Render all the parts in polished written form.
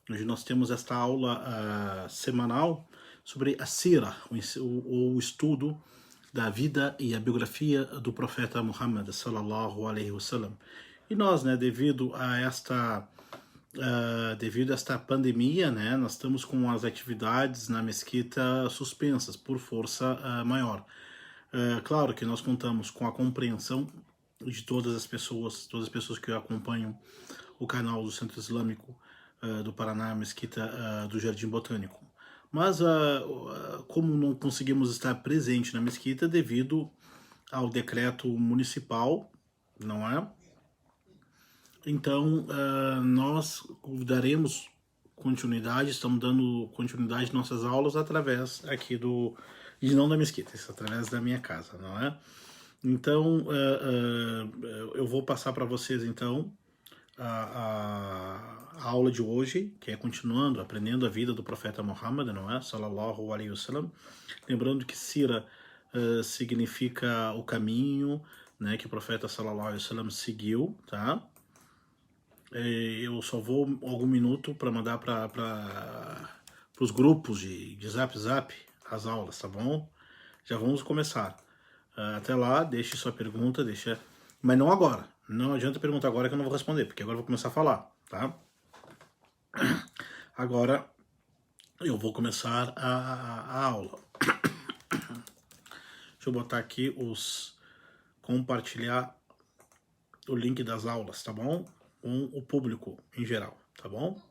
Hoje nós temos esta aula semanal sobre a Sira, o estudo da vida e a biografia do profeta Muhammad sallallahu alaihi wasallam. E nós, né, devido a esta pandemia, né, nós estamos com as atividades na mesquita suspensas por força maior. Claro que nós contamos com a compreensão de todas as pessoas que acompanham o canal do Centro Islâmico do Paraná, mesquita do Jardim Botânico. Mas como não conseguimos estar presente na mesquita devido ao decreto municipal, não é? Então nós daremos continuidade, estamos dando continuidade às nossas aulas através aqui e não da mesquita, através da minha casa, não é? Então eu vou passar para vocês então a aula de hoje, que é continuando, aprendendo a vida do profeta Muhammad, não é? Sallallahu alaihi wasallam. Lembrando que Sira significa o caminho, né, que o profeta Sallallahu alaihi wasallam seguiu, tá? Eu só vou algum minuto para mandar para os grupos de Zap as aulas, tá bom? Já vamos começar. Até lá, deixe sua pergunta, mas não agora. Não adianta perguntar agora que eu não vou responder, porque agora eu vou começar a falar, tá? Agora eu vou começar a aula. Deixa eu botar aqui compartilhar o link das aulas, tá bom? Com o público em geral, tá bom?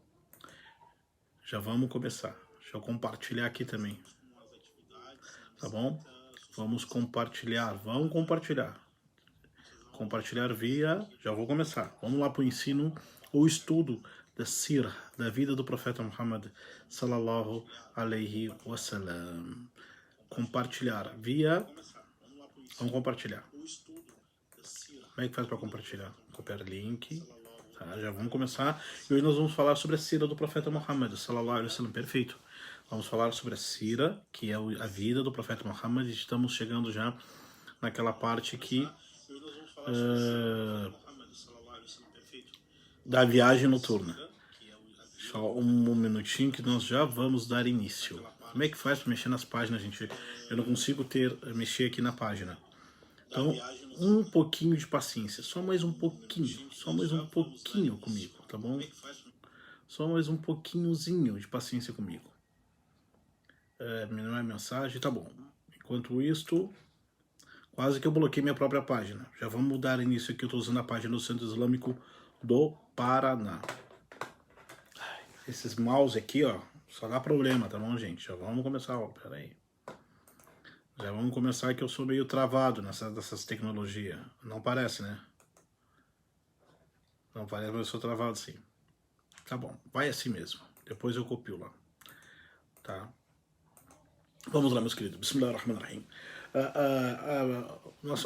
Já vamos começar. Deixa eu compartilhar aqui também. Tá bom? Vamos compartilhar. Compartilhar via... Já vou começar. Vamos lá para o ensino, o estudo da Sira, da vida do profeta Muhammad sallallahu alaihi wasallam. Compartilhar via... Vamos compartilhar. Como é que faz para compartilhar? Copiar link. Tá, já vamos começar. E hoje nós vamos falar sobre a Sira do profeta Muhammad sallallahu alaihi wasallam. Perfeito. Vamos falar sobre a Sira, que é a vida do profeta Muhammad. Estamos chegando já naquela parte que da viagem noturna. Só um minutinho que nós já vamos dar início. Como é que faz para mexer nas páginas, gente? Eu não consigo mexer aqui na página. Então, um pouquinho de paciência. Só mais um pouquinho comigo, tá bom? Só mais um pouquinhozinho de paciência comigo. Não é mensagem? Tá bom. Enquanto isto... Quase que eu bloqueei minha própria página. Já vamos dar início aqui. Eu estou usando a página do Centro Islâmico do Paraná. Esses mouse aqui, ó, só dá problema, tá bom, gente? Já vamos começar, ó, pera aí. Já vamos começar que eu sou meio travado nessas tecnologias. Não parece, né? Não parece, mas eu sou travado sim. Tá bom, vai assim mesmo. Depois eu copio lá. Tá? Vamos lá, meus queridos. Bismillahirrahmanirrahim.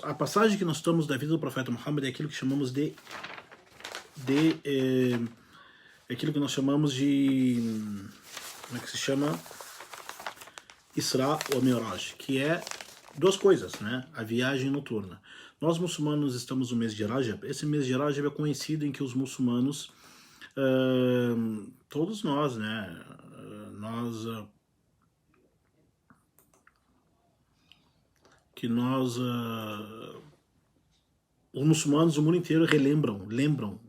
A passagem que nós estamos da vida do profeta Muhammad é aquilo que chamamos aquilo que nós chamamos de... Como é que se chama? Isra ou Mi'raj, que é duas coisas, né? A viagem noturna. Nós muçulmanos estamos no mês de Rajab. Esse mês de Rajab é conhecido em que os muçulmanos, todos nós, né? Os muçulmanos do mundo inteiro lembram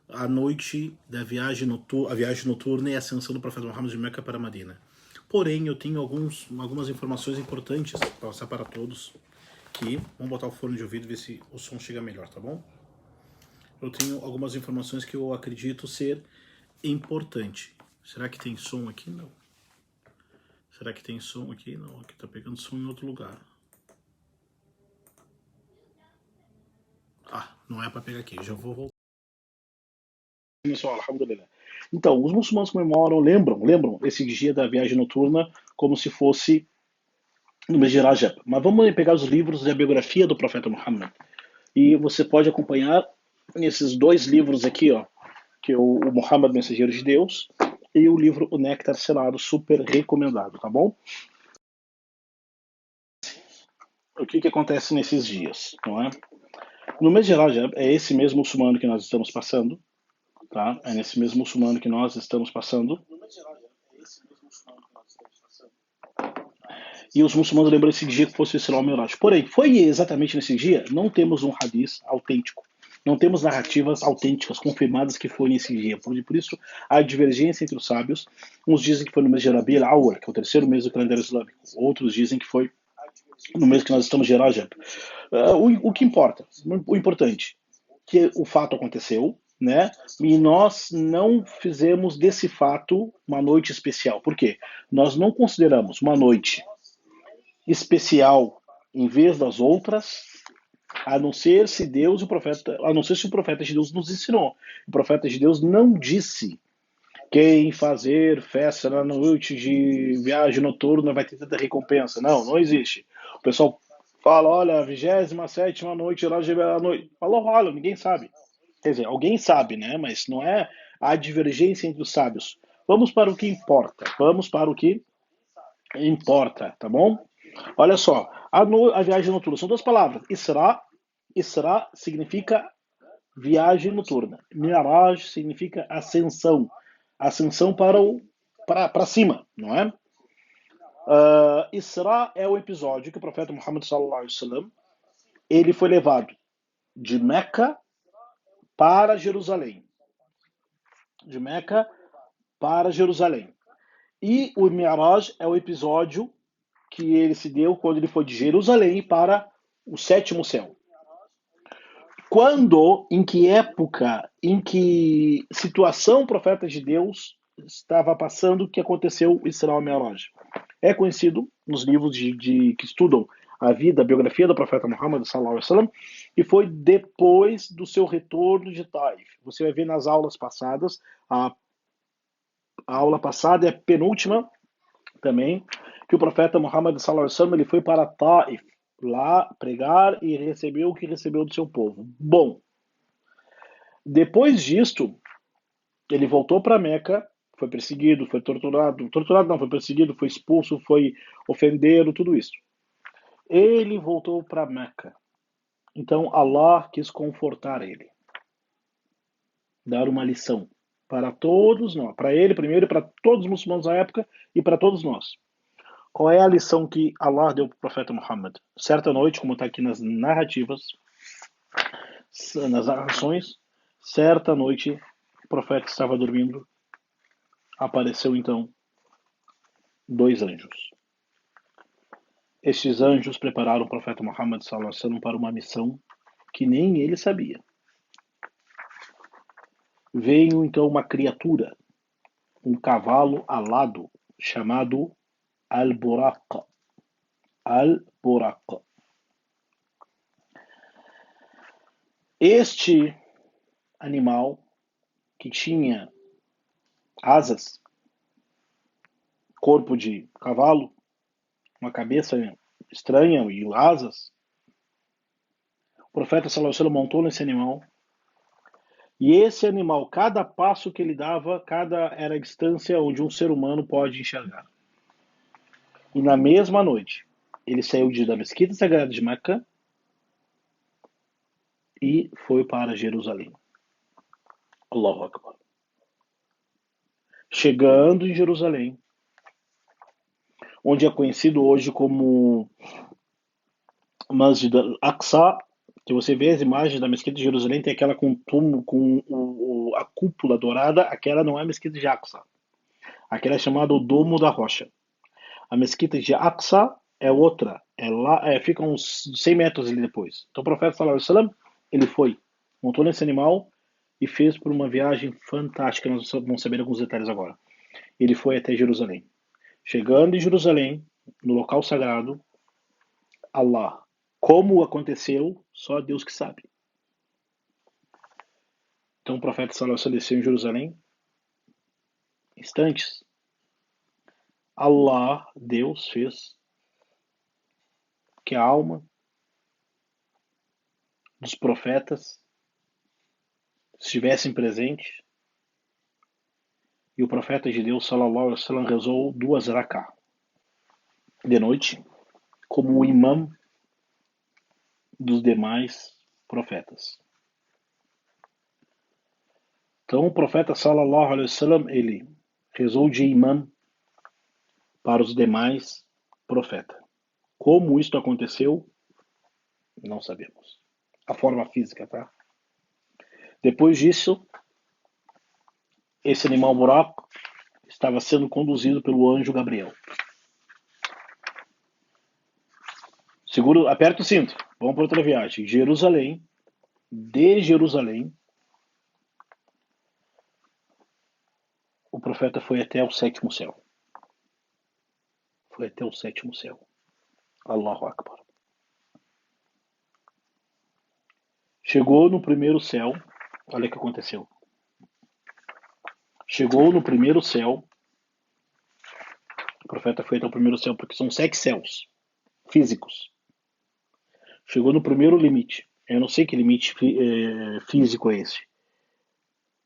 a noite da viagem noturna e a ascensão do profeta Muhammad de Meca para Medina. Porém, eu tenho algumas informações importantes para passar para todos. Vamos botar o fone de ouvido e ver se o som chega melhor, tá bom? Eu tenho algumas informações que eu acredito ser importante. Será que tem som aqui? Não. Será que tem som aqui? Não, aqui tá pegando som em outro lugar. Não é para pegar aqui, já vou voltar. Então, os muçulmanos lembram esse dia da viagem noturna como se fosse no mês de Rajab. Mas vamos pegar os livros da biografia do profeta Muhammad. E você pode acompanhar nesses dois livros aqui, ó, que é o Muhammad, Mensageiro de Deus, e o livro O Néctar Selado, super recomendado, tá bom? O que acontece nesses dias, não é? No mês de Rajab, é esse mesmo muçulmano que nós estamos passando, tá? É nesse mês muçulmano que nós estamos passando. E os muçulmanos lembram esse dia que fosse o Isra al Mi'raj. Porém, foi exatamente nesse dia? Não temos um hadith autêntico. Não temos narrativas autênticas confirmadas que foi nesse dia. Por isso, há divergência entre os sábios. Uns dizem que foi no mês de Rabi al-Awwal, que é o terceiro mês do calendário islâmico. Outros dizem que foi no mês que nós estamos de Rajab. O que importa, o importante, que o fato aconteceu, né? E nós não fizemos desse fato uma noite especial. Por quê? Nós não consideramos uma noite especial em vez das outras, a não ser se Deus e o profeta, a não ser se o profeta de Deus nos ensinou. O profeta de Deus não disse quem fazer festa na noite de viagem noturna vai ter tanta recompensa. Não, não existe. O pessoal fala, olha, a 27ª noite lá de noite. Falou, olha, ninguém sabe. Quer dizer, alguém sabe, né? Mas não é a divergência entre os sábios. Vamos para o que importa. Vamos para o que importa, tá bom? Olha só, a viagem noturna são duas palavras. Isra significa viagem noturna. Mi'raj significa ascensão. Ascensão para cima, não é? Isra é o episódio que o profeta Muhammad sallallahu alaihi wasallam ele foi levado de Meca para Jerusalém. De Meca para Jerusalém. E o Mi'raj é o episódio que ele se deu quando ele foi de Jerusalém para o sétimo céu. Quando, em que época, em que situação o profeta de Deus estava passando que aconteceu o Isra al Mi'raj? É conhecido nos livros que estudam a vida, a biografia do profeta Muhammad sallallahu alaihi wasallam, e foi depois do seu retorno de Taif. Você vai ver nas aulas passadas, a aula passada é a penúltima também, que o profeta Muhammad sallallahu alaihi wasallam ele foi para Taif, lá pregar e recebeu o que recebeu do seu povo. Bom, depois disto, ele voltou para Meca, foi perseguido, foi torturado não, foi perseguido, foi expulso, foi ofendido, tudo isso. Ele voltou para Meca. Então Allah quis confortar ele, dar uma lição para todos nós, para ele primeiro, para todos os muçulmanos da época e para todos nós. Qual é a lição que Allah deu para o profeta Muhammad? Certa noite, como está aqui nas narrativas, nas narrações, certa noite o profeta estava dormindo, apareceu então dois anjos. Estes anjos prepararam o profeta Muhammad sallallahu alaihi wasallam para uma missão que nem ele sabia. Veio então uma criatura, um cavalo alado, chamado Al-Buraq. Al-Buraq. Este animal que tinha asas, corpo de cavalo, uma cabeça estranha e asas, o profeta sallallahu alaihi wasallam montou nesse animal. E esse animal, cada passo que ele dava, era a distância onde um ser humano pode enxergar. E na mesma noite, ele saiu da Mesquita Sagrada de Meca e foi para Jerusalém. Allahu Akbar. Chegando em Jerusalém, onde é conhecido hoje como Masjid al-Aqsa, que você vê as imagens da Mesquita de Jerusalém, tem aquela com a cúpula dourada, aquela não é a Mesquita de Aqsa. Aquela é chamada o Domo da Rocha. A Mesquita de Aqsa é outra, fica uns 100 metros ali depois. Então o profeta sallallahu alaihi wasallam, ele foi, montou nesse animal e fez por uma viagem fantástica, nós vamos saber alguns detalhes agora. Ele foi até Jerusalém. Chegando em Jerusalém, no local sagrado, Allah, como aconteceu, só Deus que sabe. Então o profeta sallallahu alaihi wasallam desceu em Jerusalém, instantes. Allah, Deus, fez que a alma dos profetas estivessem presentes e o profeta de Deus, sallallahu alaihi wasallam, rezou 2 rak'ah de noite como o imã dos demais profetas. Então o profeta sallallahu alaihi wasallam, ele rezou de imã para os demais profetas. Como isto aconteceu, não sabemos. A forma física, tá? Depois disso, esse animal buraco estava sendo conduzido pelo anjo Gabriel. Seguro, aperta o cinto. Vamos para outra viagem. Jerusalém, de Jerusalém, o profeta foi até o sétimo céu. Foi até o sétimo céu. Allahu Akbar. Chegou no primeiro céu. Olha o que aconteceu. Chegou no primeiro céu. O profeta foi até o primeiro céu, porque são 7 céus físicos. Chegou no primeiro limite. Eu não sei que limite físico é esse.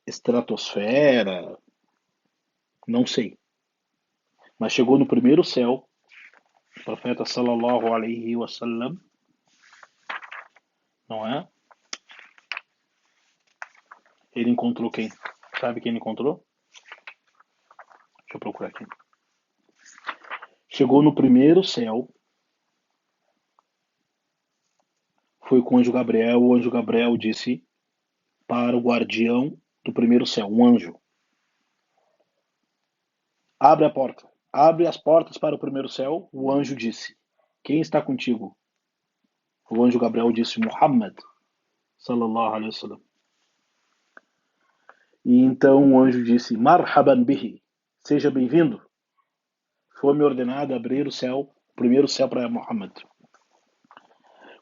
Estratosfera. Não sei. Mas chegou no primeiro céu. O profeta sallallahu alaihi wasallam. Não é? Ele encontrou quem? Sabe quem ele encontrou? Deixa eu procurar aqui. Chegou no primeiro céu. Foi com o anjo Gabriel. O anjo Gabriel disse para o guardião do primeiro céu, um anjo: abre a porta. Abre as portas para o primeiro céu. O anjo disse: quem está contigo? O anjo Gabriel disse: Muhammad, sallallahu alaihi wasallam. E então o anjo disse: Marhaban bihi, seja bem-vindo. Foi-me ordenado abrir o céu, o primeiro céu para Muhammad.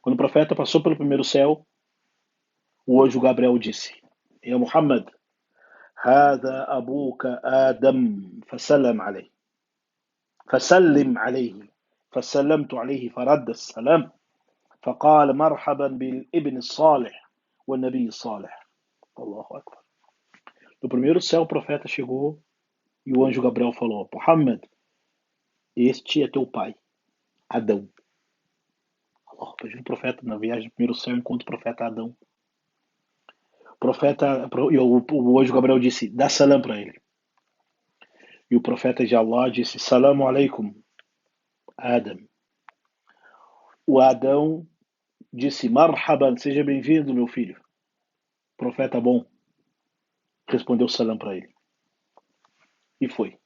Quando o profeta passou pelo primeiro céu, o anjo Gabriel disse: Ya Muhammad, هذا أبوك آدم فسلم عليه فسلم عليه فسلمت عليه فرد السلام فقال مرحبا بالابن الصالح والنبي الصالح. الله أكبر. No primeiro céu o profeta chegou e o anjo Gabriel falou: Muhammad, este é teu pai, Adão. Allah, o profeta na viagem do primeiro céu encontra o profeta Adão. O anjo Gabriel disse: dá salam para ele. E o profeta de Allah disse: Salamu alaikum, Adam. O Adão disse: Marhaban, seja bem-vindo, meu filho. Profeta bom. Respondeu salam para ele. E foi.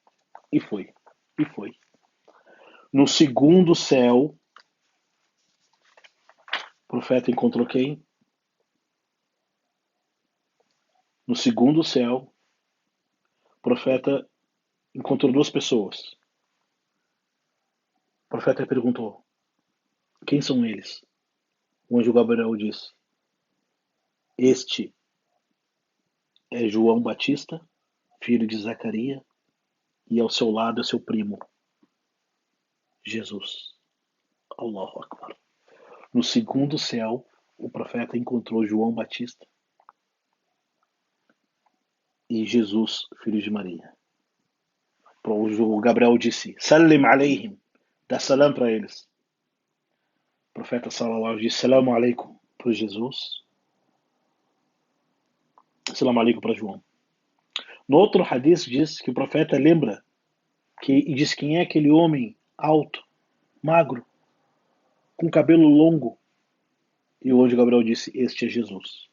E foi. E foi. No segundo céu, o profeta encontrou quem? No segundo céu, o profeta encontrou 2 pessoas. O profeta perguntou: quem são eles? O anjo Gabriel disse: este é João Batista, filho de Zacarias, e ao seu lado é seu primo, Jesus. Allahu Akbar. No segundo céu, o profeta encontrou João Batista e Jesus, filho de Maria. O Gabriel disse: Salim alayhim, dá salam para eles. O profeta sallallahu disse: Salam aleikum para Jesus. Salam aleikum para João. No outro hadith diz que o profeta lembra e diz quem é aquele homem alto, magro, com cabelo longo. E o anjo Gabriel disse: este é Jesus.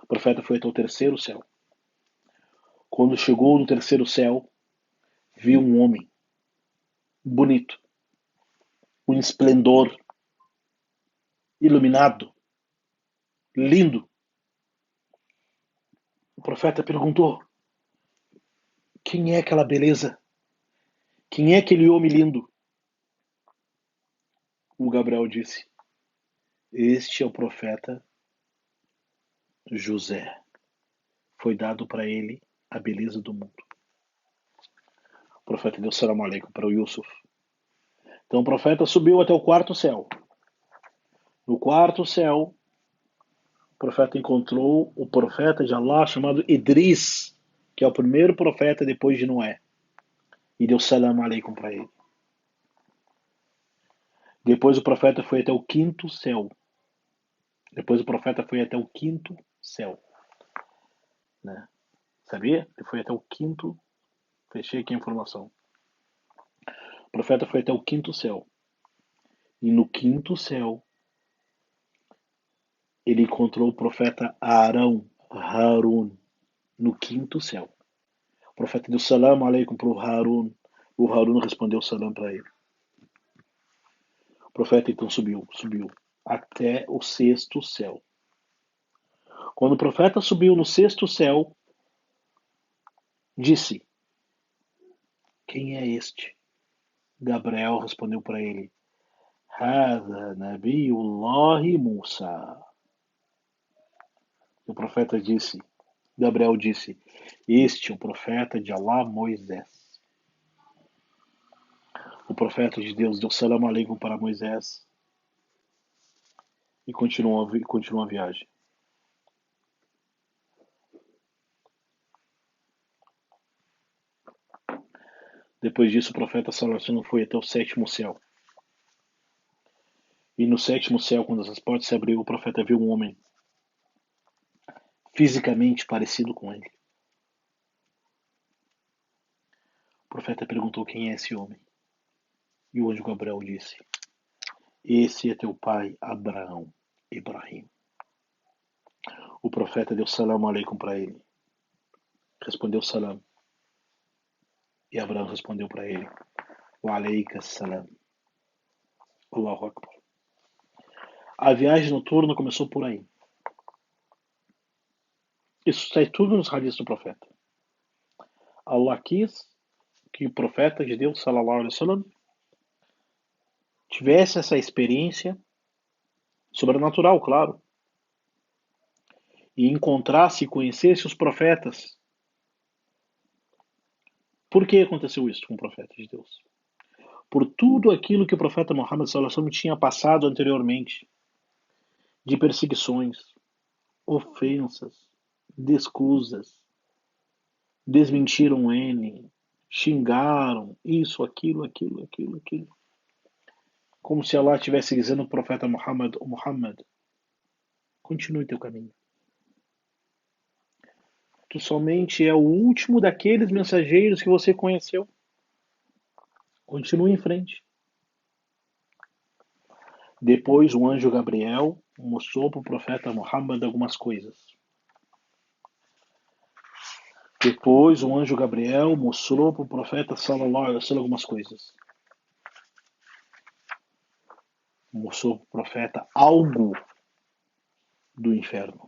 O profeta foi até o terceiro céu. Quando chegou no terceiro céu, viu um homem bonito, um esplendor, iluminado, lindo. O profeta perguntou: quem é aquela beleza? Quem é aquele homem lindo? O Gabriel disse: este é o profeta José. Foi dado para ele a beleza do mundo. O profeta deu salam aleikum para o Yusuf. Então o profeta subiu até o quarto céu. No quarto céu, o profeta encontrou o profeta de Allah chamado Idris, que é o primeiro profeta depois de Noé. E deu salam aleikum para ele. Depois o profeta foi até o quinto céu. Depois o profeta foi até o quinto céu. Né? Sabia? Ele foi até o quinto. Fechei aqui a informação. O profeta foi até o quinto céu. E no quinto céu, ele encontrou o profeta Arão, Harun, no quinto céu. O profeta deu salam aleikum para o Harun. O Harun respondeu salam para ele. O profeta então subiu até o sexto céu. Quando o profeta subiu no sexto céu, disse: quem é este? Gabriel respondeu para ele: Hada Nabiyullahi Musa. O profeta disse, Gabriel disse: este é o profeta de Allah, Moisés. O profeta de Deus deu salam aleikum para Moisés e continuou a viagem. Depois disso, o profeta Sallallahu foi até o sétimo céu. E no sétimo céu, quando as portas se abriu, o profeta viu um homem fisicamente parecido com ele. O profeta perguntou quem é esse homem. E o anjo Gabriel disse: esse é teu pai Abraão, Ibrahim. O profeta deu salam aleikum para ele. Respondeu salam. E Abraão respondeu para ele: wa aleikas salam. Allahu Akbar. A viagem noturna começou por aí. Isso está tudo nos hadiths do profeta. Allah quis que o profeta de Deus, sallallahu alaihi wasallam, tivesse essa experiência sobrenatural, claro, e encontrasse e conhecesse os profetas. Por que aconteceu isso com o profeta de Deus? Por tudo aquilo que o profeta Muhammad sallallahu alaihi wasallam tinha passado anteriormente, de perseguições, ofensas, descusas, desmentiram ele, xingaram, isso, aquilo. Como se Allah estivesse dizendo ao profeta Muhammad, continue teu caminho. Tu somente é o último daqueles mensageiros que você conheceu. Continue em frente. Depois o anjo Gabriel mostrou para o profeta Muhammad algumas coisas. Depois o anjo Gabriel mostrou para o profeta Sallallahu Alaihi Wasallam algumas coisas. Mostrou para o profeta algo do inferno.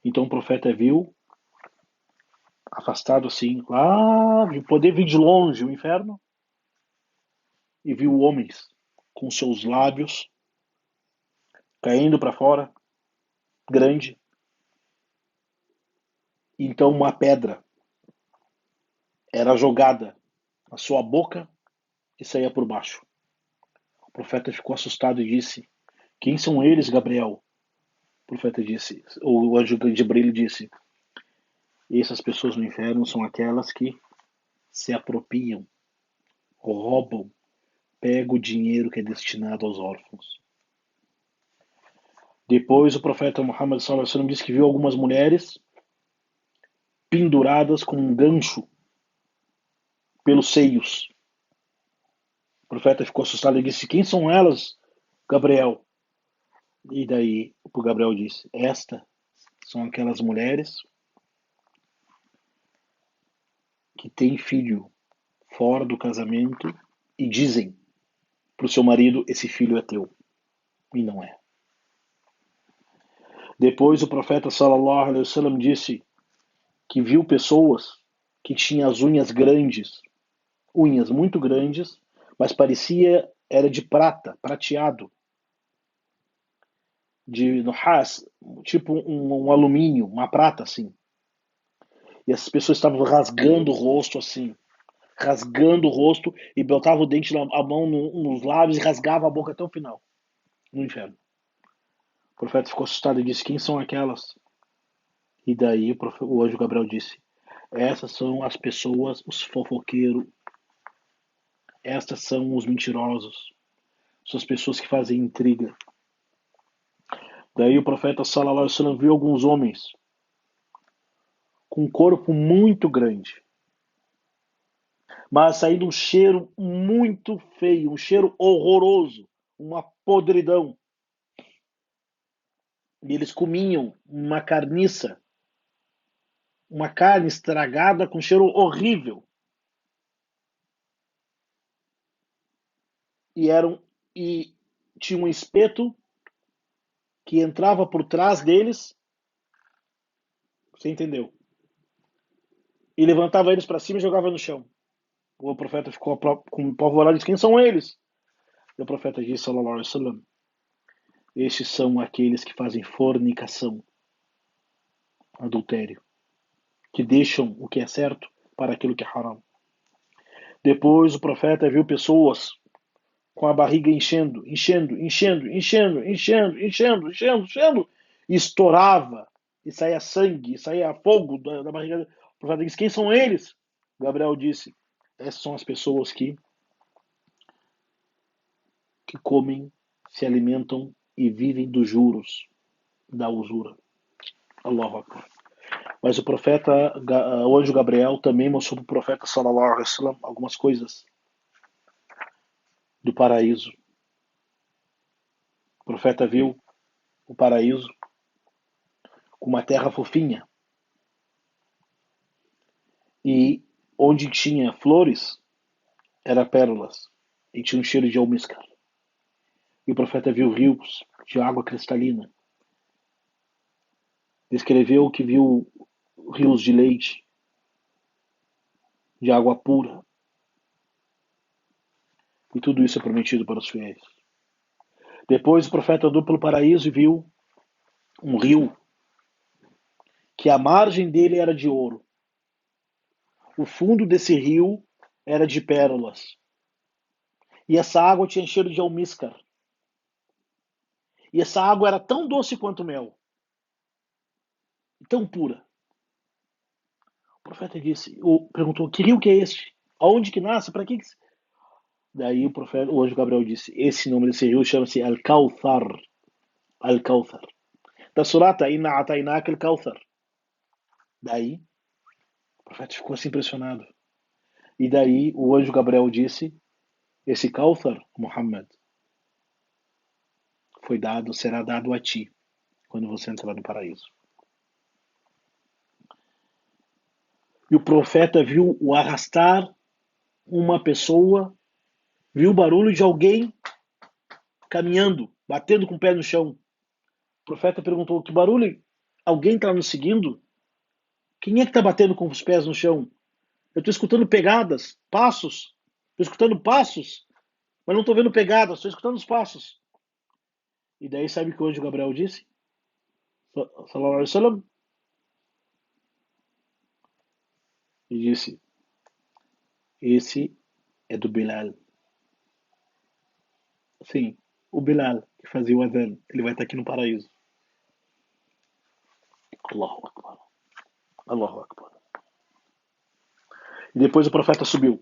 Então o profeta viu, afastado assim, lá, poder vir de longe o inferno, e viu homens com seus lábios caindo para fora, grande. Então uma pedra era jogada na sua boca e saía por baixo. O profeta ficou assustado e disse: quem são eles, Gabriel? O profeta disse, o anjo de Jibril disse: essas pessoas no inferno são aquelas que se apropriam, roubam, pegam o dinheiro que é destinado aos órfãos. Depois o profeta Muhammad sallallahu alaihi wasallam disse que viu algumas mulheres penduradas com um gancho pelos seios. O profeta ficou assustado e disse: quem são elas, Gabriel? E daí o Gabriel disse: estas são aquelas mulheres que têm filho fora do casamento e dizem para o seu marido: esse filho é teu. E não é. Depois o profeta sallallahu alaihi wasallam disse que viu pessoas que tinham as unhas grandes, unhas muito grandes, mas parecia era de prata, prateado, de nuhas, tipo um alumínio, uma prata assim. E essas pessoas estavam rasgando o rosto assim, rasgando o rosto e botavam o dente, a mão nos lábios e rasgava a boca até o final, no inferno. O profeta ficou assustado e disse: quem são aquelas? E daí o anjo Gabriel disse: essas são as pessoas, os fofoqueiros, estas são os mentirosos, são as pessoas que fazem intriga. Daí o profeta sallallahu alaihi wasallam viu alguns homens com um corpo muito grande, mas saindo um cheiro muito feio, um cheiro horroroso, uma podridão. E eles comiam uma carniça, uma carne estragada com cheiro horrível. E tinha um espeto que entrava por trás deles, você entendeu? E levantava eles para cima e jogava no chão. O profeta ficou com apavorado e disse: quem são eles? E o profeta disse, sallallahu alaihi wasallam, estes são aqueles que fazem fornicação, adultério, que deixam o que é certo para aquilo que é haram. Depois o profeta viu pessoas com a barriga enchendo, e estourava, e saía sangue, e saía fogo da barriga. O profeta disse: quem são eles? Gabriel disse: essas são as pessoas que comem, se alimentam e vivem dos juros, da usura. Allahu Akbar. Mas o anjo Gabriel também mostrou para o profeta sallallahu alaihi wasallam algumas coisas do paraíso. O profeta viu o paraíso com uma terra fofinha e onde tinha flores era pérolas e tinha um cheiro de almíscar. E o profeta viu rios de água cristalina. Descreveu que viu rios de leite, de água pura. E tudo isso é prometido para os fiéis. Depois o profeta andou pelo paraíso e viu um rio que a margem dele era de ouro. O fundo desse rio era de pérolas. E essa água tinha cheiro de almíscar. E essa água era tão doce quanto mel. Tão pura. O profeta perguntou: que rio que é este? Aonde que nasce? Para que? Daí o anjo Gabriel disse: esse nome desse rio chama-se Al-Kawthar. Al-Kawthar. Da surata, inna atainak al-Kawthar. Daí, o profeta ficou assim impressionado. E daí o anjo Gabriel disse: esse Kawthar, Muhammad, será dado a ti quando você entrar no paraíso. E o profeta viu o arrastar uma pessoa, viu o barulho de alguém caminhando, batendo com o pé no chão. O profeta perguntou: que barulho? Alguém está nos seguindo? Quem é que está batendo com os pés no chão? Eu estou escutando pegadas, passos. Estou escutando passos, mas não estou vendo pegadas, estou escutando os passos. E daí sabe o que o anjo Gabriel disse? Sallallahu alaihi wasallam. E disse: esse é do Bilal. Sim, o Bilal, que fazia o adhan. Ele vai estar aqui no paraíso. Allahu Akbar. Allahu Akbar. E depois o profeta subiu.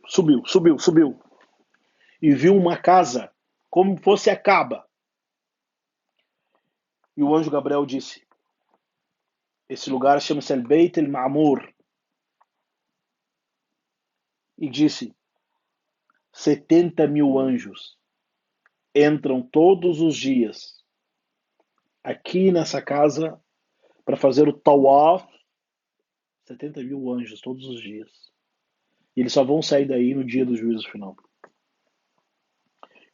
E viu uma casa, como fosse a Caba. E o anjo Gabriel disse: esse lugar chama-se Al-Beit al-Ma'mur. E disse: 70 mil anjos entram todos os dias aqui nessa casa para fazer o tawaf. 70 mil anjos todos os dias. E eles só vão sair daí no dia do juízo final.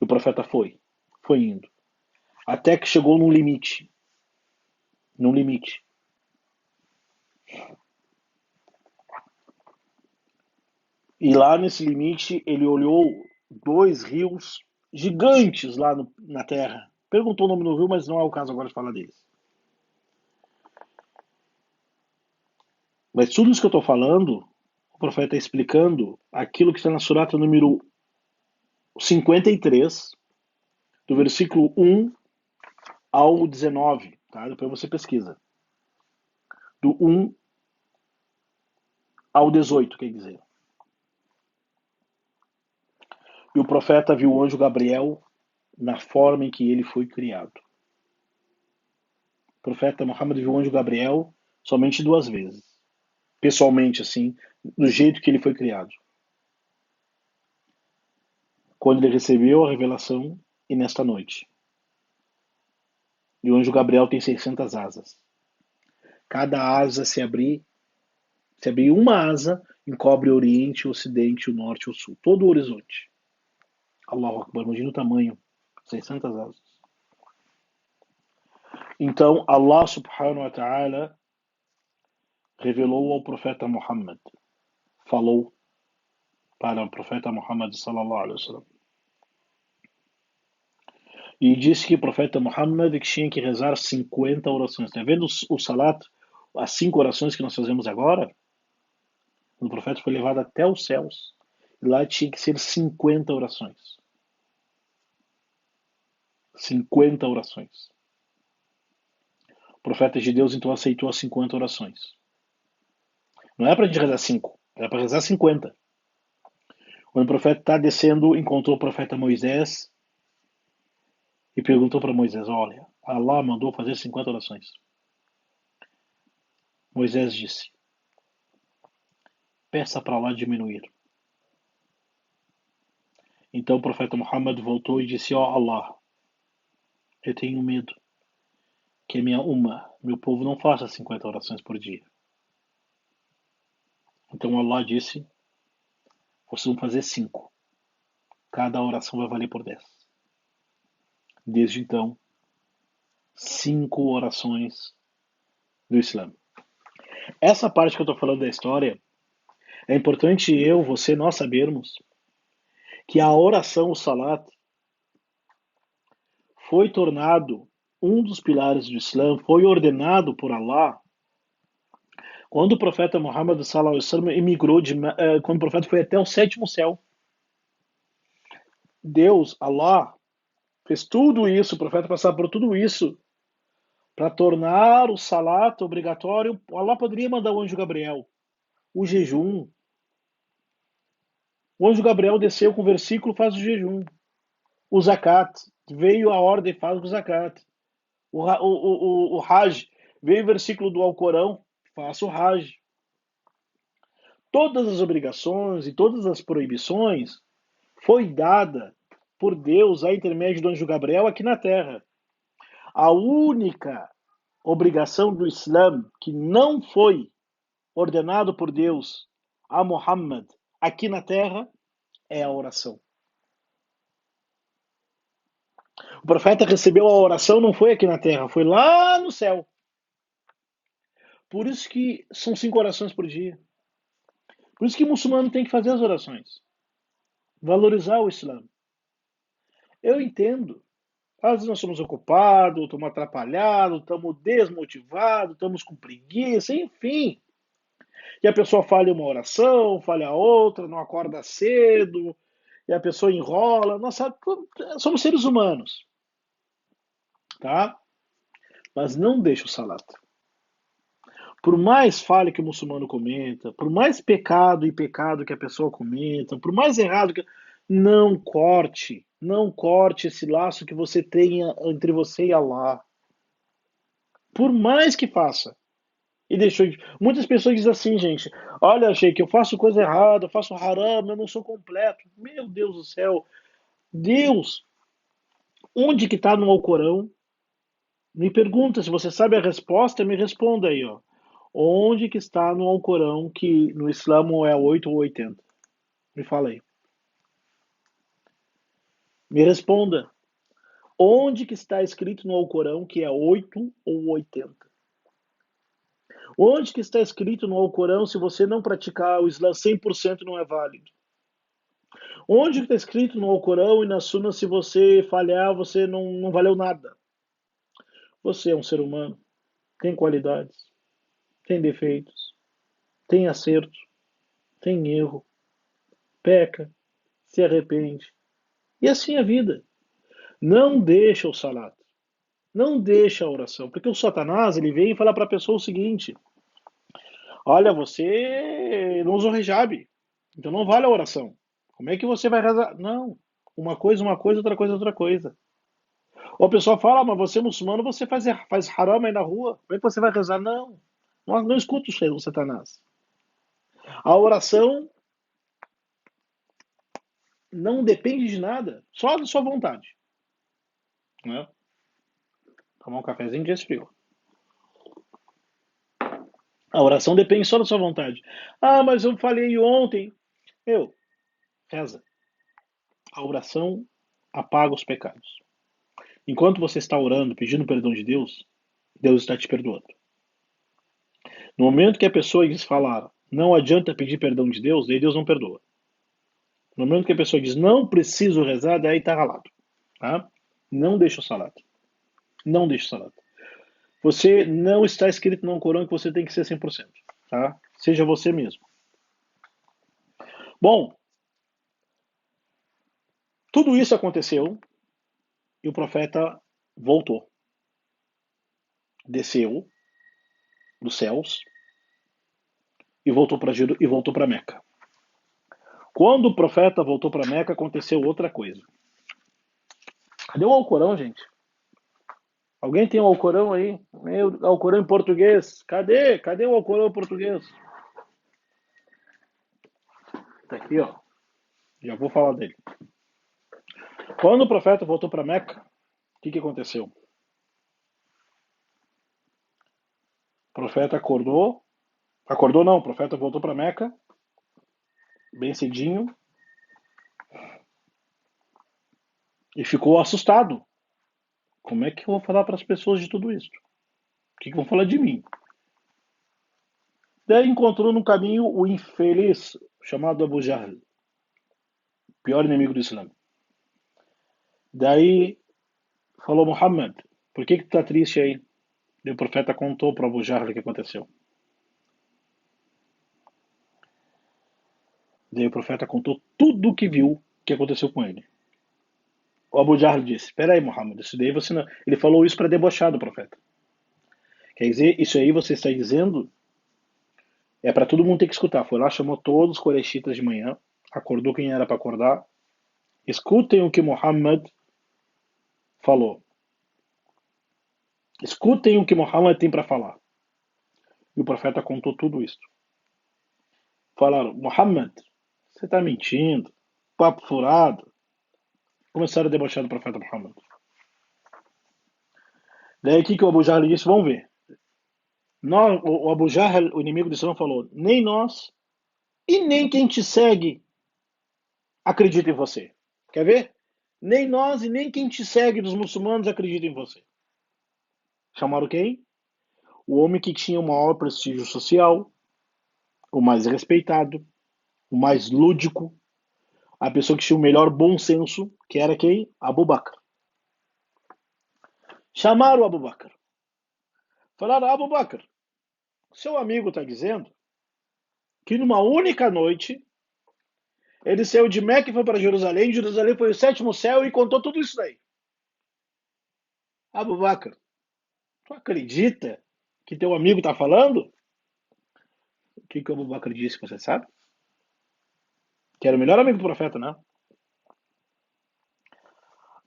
E o profeta foi indo. Até que chegou num limite. Num limite. E lá nesse limite ele olhou dois rios gigantes lá na terra. Perguntou o nome do rio, mas não é o caso agora de falar deles. Mas tudo isso que eu estou falando, o profeta está explicando aquilo que está na surata número 53, do versículo 1 ao 19. Tá? Depois você pesquisa. Do 1 ao 18, quer dizer. E o profeta viu o anjo Gabriel na forma em que ele foi criado. O profeta Muhammad viu o anjo Gabriel somente duas vezes. pessoalmente, assim, do jeito que ele foi criado. Quando ele recebeu a revelação e nesta noite. E o anjo Gabriel tem 600 asas. Cada asa se abrir uma asa, encobre o Oriente, o Ocidente, o Norte e o Sul. Todo o horizonte. Allahu Akbar, imagina o tamanho. 600 asas. Então, Allah subhanahu wa ta'ala revelou ao profeta Muhammad. Falou para o profeta Muhammad sallallahu alaihi wasallam. E disse que o profeta Muhammad tinha que rezar 50 orações. Está vendo o salat, as 5 orações que nós fazemos agora? O profeta foi levado até os céus. E lá tinha que ser 50 orações. 50 orações. O profeta de Deus então aceitou as 50 orações. Não é para a gente rezar 5, era para rezar 50. Quando o profeta está descendo, encontrou o profeta Moisés e perguntou para Moisés: olha, Allah mandou fazer 50 orações. Moisés disse: peça para Allah diminuir. Então o profeta Muhammad voltou e disse: ó Allah, eu tenho medo que a minha meu povo não faça 50 orações por dia. Então Allah disse: vocês vão fazer 5. Cada oração vai valer por 10. Desde então, 5 orações do Islã. Essa parte que eu estou falando da história, é importante você, nós sabermos que a oração, o salat, foi tornado um dos pilares do Islã, foi ordenado por Allah quando o profeta Muhammad sallallahu alaihi wasallam emigrou, quando o profeta foi até o 7º céu. Deus, Allah, fez tudo isso, o profeta passava por tudo isso para tornar o salat obrigatório. Allah poderia mandar o anjo Gabriel, o jejum. O anjo Gabriel desceu com o versículo, faz o jejum. O zakat, veio a ordem, faz o zakat. O Hajj, veio o versículo do Alcorão, faça o Hajj. Todas as obrigações e todas as proibições foi dada por Deus a intermédio do anjo Gabriel aqui na Terra. A única obrigação do Islã que não foi ordenado por Deus a Muhammad aqui na Terra é a oração. O profeta recebeu a oração, não foi aqui na Terra, foi lá no céu. Por isso que são 5 orações por dia. Por isso que o muçulmano tem que fazer as orações. Valorizar o Islã. Eu entendo. Às vezes nós somos ocupados, estamos atrapalhados, estamos desmotivados, estamos com preguiça, enfim. E a pessoa falha uma oração, falha outra, não acorda cedo, e a pessoa enrola. Nossa, somos seres humanos. Tá? Mas não deixa o salat. Por mais falha que o muçulmano cometa, por mais pecado e pecado que a pessoa cometa, por mais errado que... Não corte esse laço que você tenha entre você e Allah. Por mais que faça. E deixou. Muitas pessoas dizem assim, gente: olha, Sheik, eu faço coisa errada, eu faço haram, eu não sou completo. Meu Deus do céu. Deus, onde que está no Alcorão? Me pergunta, se você sabe a resposta, me responda aí, ó. Onde que está no Alcorão que no Islã é 8 ou 80? Me fala aí. Me responda. Onde que está escrito no Alcorão que é 8 ou 80? Onde que está escrito no Alcorão se você não praticar o Islã 100% não é válido? Onde que está escrito no Alcorão e na Sunna se você falhar você não valeu nada? Você é um ser humano, tem qualidades, tem defeitos, tem acerto, tem erro, peca, se arrepende. E assim é a vida. Não deixa o salat. Não deixa a oração. Porque o Satanás, ele vem e fala para a pessoa o seguinte: olha, você não usou hijab, então não vale a oração. Como é que você vai rezar? Não. Uma coisa, outra coisa, outra coisa. Ou a pessoa fala: mas você é muçulmano, você faz haram aí na rua. Como é que você vai rezar? Não. Não escuta o Satanás. A oração não depende de nada, só da sua vontade. Né? Tomar um cafezinho que esfriou. A oração depende só da sua vontade. Ah, mas eu falei ontem. Reza. A oração apaga os pecados. Enquanto você está orando, pedindo perdão de Deus, Deus está te perdoando. No momento que a pessoa diz falar, não adianta pedir perdão de Deus, daí Deus não perdoa. No momento que a pessoa diz, não preciso rezar, daí está ralado. Tá? Não deixa o salat. Não deixa o salat. Você não está escrito no Corão que você tem que ser 100%. Tá? Seja você mesmo. Bom, tudo isso aconteceu e o profeta voltou. Desceu dos céus e voltou para Meca. Quando o profeta voltou para Meca, aconteceu outra coisa. Cadê o Alcorão, gente? Alguém tem o Alcorão aí? Meu, Alcorão em português. Cadê? Cadê o Alcorão em português? Tá aqui, ó. Já vou falar dele. Quando o profeta voltou para Meca, o que aconteceu? O profeta acordou. Acordou não, o profeta voltou para Meca, bem cedinho, e ficou assustado. Como é que eu vou falar para as pessoas de tudo isso? O que vão falar de mim? Daí encontrou no caminho o infeliz chamado Abu Jahl, pior inimigo do Islã. Daí falou, Muhammad, por que tu tá triste aí? E o profeta contou para Abu Jahl o que aconteceu. Daí o profeta contou tudo o que viu que aconteceu com ele. O Abu Jahl disse, espera aí, Muhammad, isso daí você não... Ele falou isso para debochar do profeta. Quer dizer, isso aí você está dizendo é para todo mundo ter que escutar. Foi lá, chamou todos os corechitas de manhã, acordou quem era para acordar. Escutem o que Muhammad falou. Escutem o que Muhammad tem para falar. E o profeta contou tudo isso. Falaram, Muhammad, você está mentindo, papo furado. Começaram a debochar do profeta Muhammad. Daí o que o Abu Jahl disse? Vamos ver. O Abu Jahl, o inimigo do Islã, falou, nem nós e nem quem te segue acredita em você. Quer ver? Nem nós e nem quem te segue dos muçulmanos acredita em você. Chamaram quem? O homem que tinha o maior prestígio social, o mais respeitado, o mais lúdico, a pessoa que tinha o melhor bom senso, que era quem? Abu Bakr. Chamaram Abu Bakr. Falaram, Abu Bakr, seu amigo está dizendo que numa única noite ele saiu de Meca e foi para Jerusalém, Jerusalém foi o sétimo céu e contou tudo isso daí. Abu Bakr, tu acredita que teu amigo está falando? O que o Abu Bakr disse, você sabe? Que era o melhor amigo do profeta, né?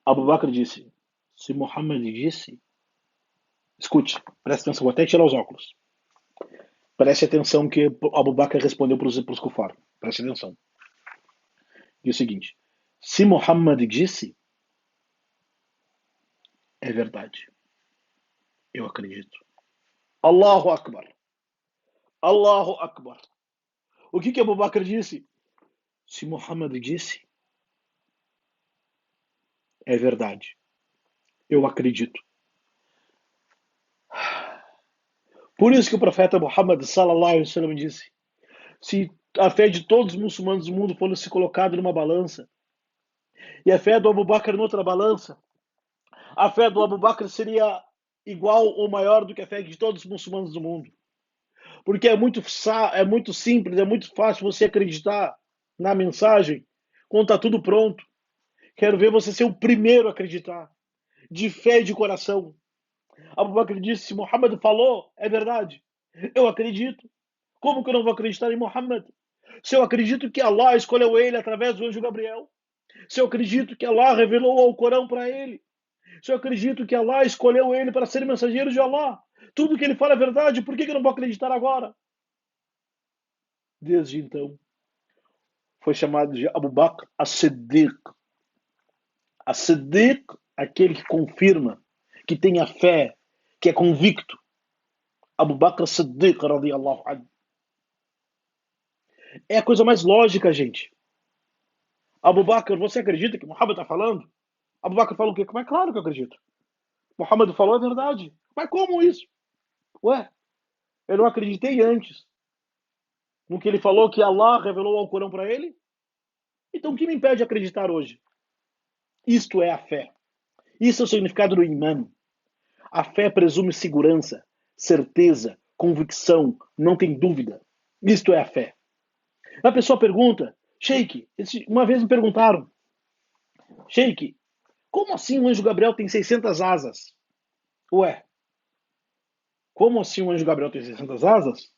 Abu Bakr disse, se Muhammad disse, escute, preste atenção, vou até tirar os óculos. Preste atenção que Abu Bakr respondeu para os kufar. Preste atenção. E o seguinte, se Muhammad disse, é verdade. Eu acredito. Allahu Akbar. Allahu Akbar. O que Abu Bakr disse? Se Muhammad disse, é verdade. Eu acredito. Por isso que o profeta Muhammad sallallahu alaihi wasallam disse, se a fé de todos os muçulmanos do mundo fosse colocada numa balança, e a fé do Abu Bakr noutra balança, a fé do Abu Bakr seria igual ou maior do que a fé de todos os muçulmanos do mundo. Porque é muito simples, é muito fácil você acreditar na mensagem quando está tudo pronto. Quero ver você ser o primeiro a acreditar, de fé e de coração. Abu Bakr disse, se Muhammad falou, é verdade. Eu acredito. Como que eu não vou acreditar em Muhammad? Se eu acredito que Allah escolheu ele através do anjo Gabriel. Se eu acredito que Allah revelou o Corão para ele. Se eu acredito que Allah escolheu ele para ser mensageiro de Allah. Tudo que ele fala é verdade, por que eu não vou acreditar agora? Desde então, foi chamado de Abu Bakr as-Siddiq. As-Siddiq, aquele que confirma, que tem a fé, que é convicto. Abu Bakr as-Siddiq, radiyallahu anhu. É a coisa mais lógica, gente. Abu Bakr, você acredita que Muhammad está falando? Abu Bakr fala o quê? Mas claro que eu acredito. Muhammad falou a verdade. Mas como isso? Ué, eu não acreditei antes no que ele falou, que Allah revelou ao Corão para ele? Então o que me impede de acreditar hoje? Isto é a fé. Isso é o significado do imã. A fé presume segurança, certeza, convicção, não tem dúvida. Isto é a fé. A pessoa pergunta, Sheik, uma vez me perguntaram, Sheik, como assim o anjo Gabriel tem 600 asas? Ué, como assim o anjo Gabriel tem 600 asas?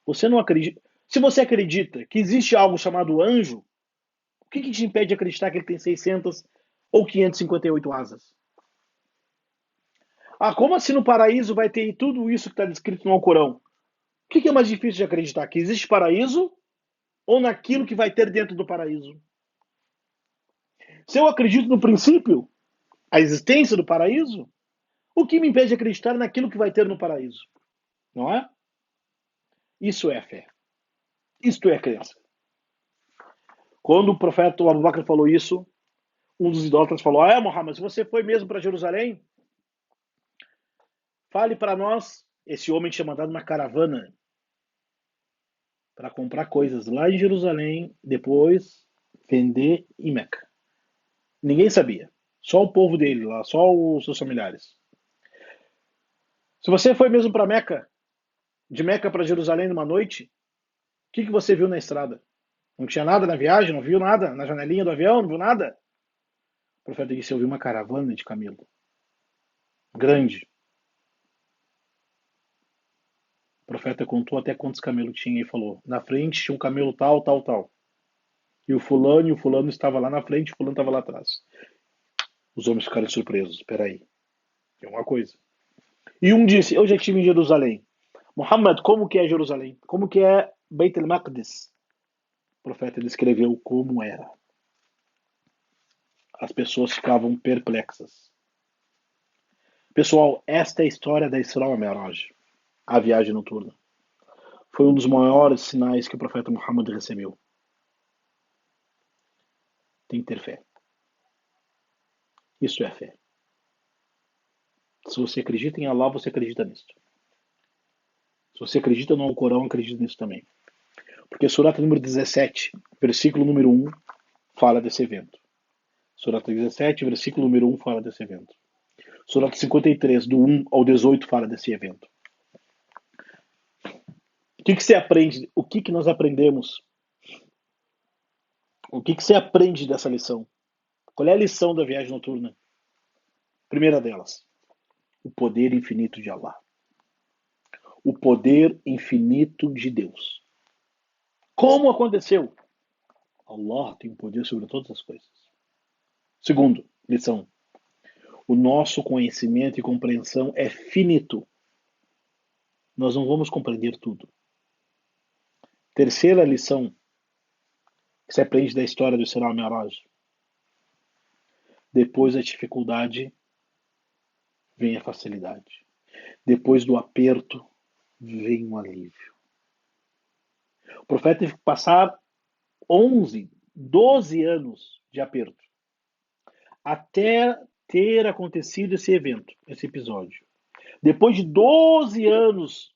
Você não acredita. Se você acredita que existe algo chamado anjo, o que te impede de acreditar que ele tem 600 ou 558 asas? Ah, como assim no paraíso vai ter tudo isso que está descrito no Alcorão? O que é mais difícil de acreditar? Que existe paraíso ou naquilo que vai ter dentro do paraíso? Se eu acredito no princípio, a existência do paraíso, o que me impede de acreditar naquilo que vai ter no paraíso? Não é? Isso é a fé. Isto é a crença. Quando o profeta Abu Bakr falou isso, um dos idólatras falou, Muhammad, se você foi mesmo para Jerusalém, fale para nós, esse homem tinha mandado uma caravana para comprar coisas lá em Jerusalém, depois vender em Meca. Ninguém sabia. Só o povo dele lá, só os seus familiares. Se você foi mesmo para Meca, de Meca para Jerusalém numa noite, o que você viu na estrada? Não tinha nada na viagem? Não viu nada? Na janelinha do avião? Não viu nada? O profeta disse, eu vi uma caravana de camelo. Grande. O profeta contou até quantos camelos tinha e falou, na frente tinha um camelo tal, tal, tal. E o fulano estava lá na frente, o fulano estava lá atrás. Os homens ficaram surpresos. Espera aí. É uma coisa. E um disse, eu já estive em Jerusalém. Muhammad, como que é Jerusalém? Como que é Beit el-Maqdis? O profeta descreveu como era. As pessoas ficavam perplexas. Pessoal, esta é a história da Isra e Mi'raj, a viagem noturna. Foi um dos maiores sinais que o profeta Muhammad recebeu. Tem que ter fé. Isso é fé. Se você acredita em Allah, você acredita nisso. Se você acredita no Alcorão, acredita nisso também. Porque Surata número 17, versículo número 1, fala desse evento. Surata 17, versículo número 1, fala desse evento. Surata 53, do 1 ao 18, fala desse evento. O que você aprende? O que nós aprendemos? O que você aprende dessa lição? Qual é a lição da viagem noturna? Primeira delas, o poder infinito de Allah. O poder infinito de Deus. Como aconteceu? Allah tem poder sobre todas as coisas. Segundo, lição. O nosso conhecimento e compreensão é finito. Nós não vamos compreender tudo. Terceira lição que se aprende da história do Isra e Mi'raj. Depois da dificuldade, vem a facilidade. Depois do aperto, vem um alívio. O profeta teve que passar 11, 12 anos de aperto até ter acontecido esse evento, esse episódio. Depois de 12 anos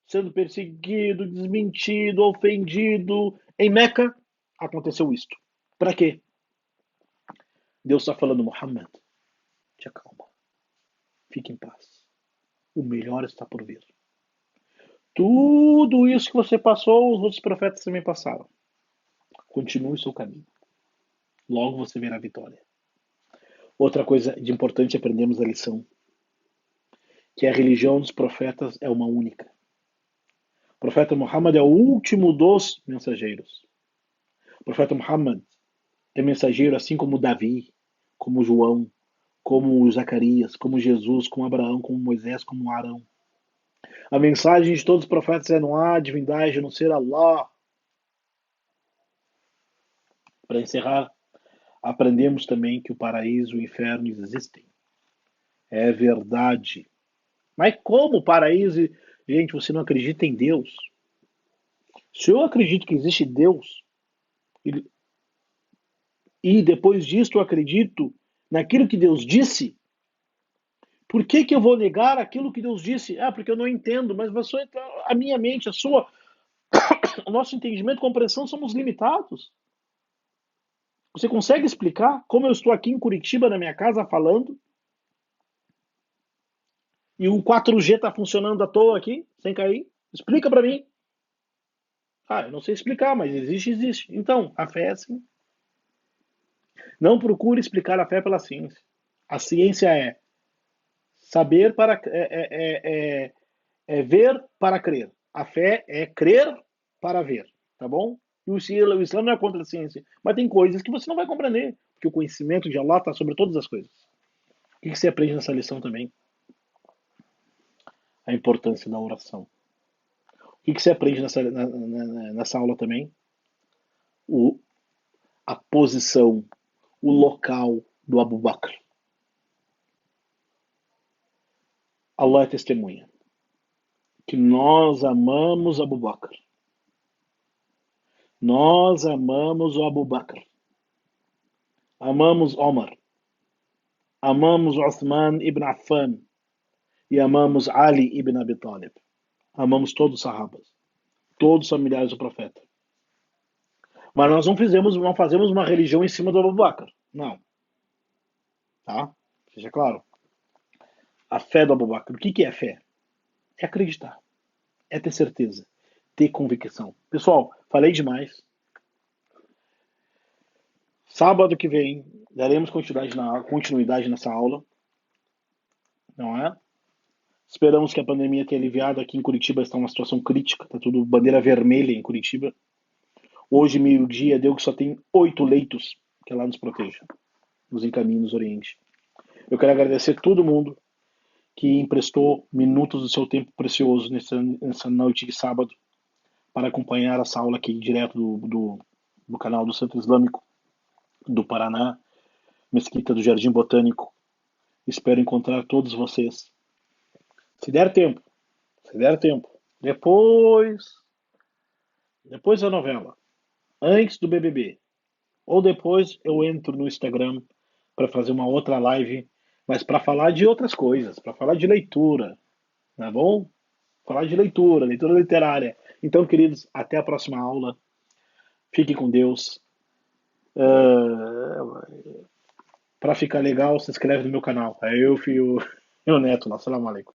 sendo perseguido, desmentido, ofendido, em Meca, aconteceu isto. Para quê? Deus está falando, Muhammad, te acalma. Fique em paz. O melhor está por vir. Tudo isso que você passou, os outros profetas também passaram. Continue o seu caminho. Logo você verá a vitória. Outra coisa de importante aprendemos a lição, que a religião dos profetas é uma única. O profeta Muhammad é o último dos mensageiros. O profeta Muhammad é mensageiro assim como Davi, como João, como Zacarias, como Jesus, como Abraão, como Moisés, como Arão. A mensagem de todos os profetas é não há divindade a não ser Allah. Para encerrar, aprendemos também que o paraíso e o inferno existem. É verdade. Mas como o paraíso? Gente, você não acredita em Deus. Se eu acredito que existe Deus, e depois disso eu acredito naquilo que Deus disse, por que que eu vou negar aquilo que Deus disse? Ah, porque eu não entendo, mas a minha mente, a sua, o nosso entendimento e compreensão somos limitados. Você consegue explicar como eu estou aqui em Curitiba, na minha casa, falando, e o 4G está funcionando à toa aqui, sem cair? Explica para mim. Ah, eu não sei explicar, mas existe, existe. Então, a fé é assim. Não procure explicar a fé pela ciência. A ciência é saber para é ver para crer. A fé é crer para ver, tá bom? E o Islã não é contra a ciência, mas tem coisas que você não vai compreender, porque o conhecimento de Allah está sobre todas as coisas. O que você aprende nessa lição também? A importância da oração. O que você aprende nessa aula também? O, a posição, o local do Abu Bakr. Allah é testemunha que nós amamos Abu Bakr. Nós amamos o Abu Bakr. Amamos Omar. Amamos Uthman ibn Affan. E amamos Ali ibn Abi Talib. Amamos todos os sahabas. Todos os familiares do profeta. Mas nós não fazemos uma religião em cima do Abu Bakr. Não. Tá? Seja claro. A fé do Abu Bakr. O que é fé? É acreditar. É ter certeza. Ter convicção. Pessoal, falei demais. Sábado que vem daremos continuidade nessa aula. Não é? Esperamos que a pandemia tenha aliviado. Aqui em Curitiba está uma situação crítica. Está tudo bandeira vermelha em Curitiba. Hoje, meio-dia, deu que só tem 8 leitos que lá nos proteja. Nos encaminhe, nos oriente. Eu quero agradecer a todo mundo que emprestou minutos do seu tempo precioso nessa noite de sábado para acompanhar essa aula aqui direto do canal do Centro Islâmico do Paraná, Mesquita do Jardim Botânico. Espero encontrar todos vocês. Se der tempo. Se der tempo. Depois da novela. Antes do BBB. Ou depois eu entro no Instagram para fazer uma outra live, mas para falar de outras coisas, para falar de leitura, tá bom? Falar de leitura, leitura literária. Então, queridos, até a próxima aula. Fiquem com Deus. Para ficar legal, se inscreve no meu canal. É eu e o meu neto lá. Salam alaikum.